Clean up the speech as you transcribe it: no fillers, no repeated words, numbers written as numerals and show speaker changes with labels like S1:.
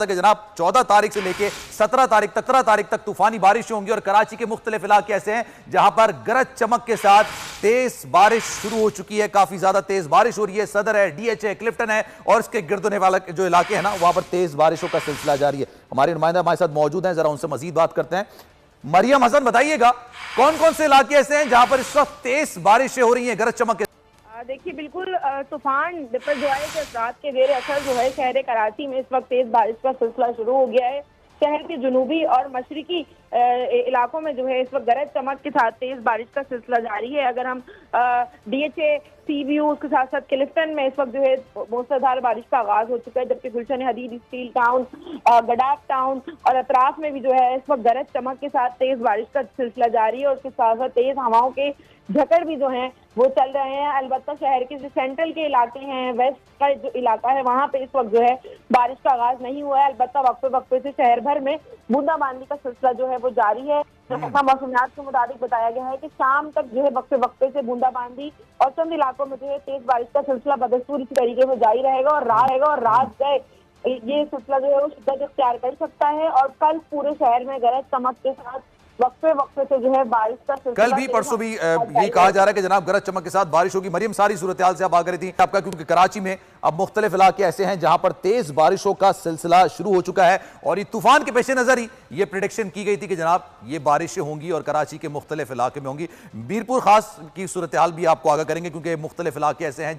S1: कि जनाब 14 तारीख से लेकर 17 तारीख तक तूफानी बारिश होंगी और कराची के मुख्तलिफ इलाके ऐसे हैं जहां पर गरज चमक के साथ तेज बारिश शुरू हो चुकी है। काफी ज्यादा तेज बारिश हो रही है। सदर है, डीएच है, क्लिफ्टन है और इसके गिरदोने वाला जो इलाके हैं ना, वहां पर तेज बारिशों का सिलसिला जारी है। हमारे नुमाइंदा हमारे साथ मौजूद हैं, जरा उनसे मजीद बात करते हैं। मरियम हसन, बताइएगा कौन कौन से इलाके ऐसे हैं जहां पर इस वक्त तेज बारिशें हो रही हैं गरज चमक के?
S2: देखिए, बिल्कुल तूफान पर जो है कि रात के देर असर जो है शहर कराची में इस वक्त तेज बारिश का सिलसिला शुरू हो गया है। शहर के जुनूबी और मशरकी इलाकों में जो है इस वक्त गरज चमक के साथ तेज बारिश का सिलसिला जारी है। अगर हम डीएचए, सी व्यू, उसके साथ साथ क्लिफ्टन में इस वक्त जो है मूसलाधार बारिश का आगाज हो चुका है, जबकि गुलशन हदीद, स्टील टाउन, गडाफ टाउन और अतराफ में भी जो है इस वक्त गरज चमक के साथ तेज बारिश का सिलसिला जारी है और उसके साथ साथ तेज हवाओं के झकड़ भी जो हैं वो चल रहे हैं। अलबत्ता शहर के जो सेंट्रल के इलाके हैं, वेस्ट का जो इलाका है, वहां पे इस वक्त जो है बारिश का आगाज नहीं हुआ है। अलबत्ता वक्फे वक्फे से शहर भर में बूंदाबांदी का सिलसिला जो है वो जारी है। मौसमियात के मुताबिक बताया गया है कि शाम तक जो है वक्फे वक्फे से बूंदाबांदी और चंद इलाकों में जो है तेज बारिश का सिलसिला बदस्तूर इसी तरीके से जारी रहेगा और रात गए ये सिलसिला जो है वो शिद्दत इख्तियार कर सकता है और कल पूरे शहर में गरज चमक के साथ वक्फे वक्फे से जो है बारिश का सिलसिला
S1: कल भी परसों भी यही कहा जा रहा है कि जनाब गरज चमक के साथ बारिश होगी। मरियम, सारी सूरत हाल से आप आगे थी आपका, क्योंकि कराची में अब मुख्तलिफ इलाके ऐसे हैं जहां पर तेज बारिशों का सिलसिला शुरू हो चुका है और ये तूफान के पेश नजर ही ये प्रिडिक्शन की गई थी कि जनाब ये बारिशें होंगी और कराची के मुख्तलिफ इलाके में होंगी। मीरपुर खास की सूरत हाल भी आपको आगाह करेंगे क्योंकि मुख्तलिफ इलाके ऐसे हैं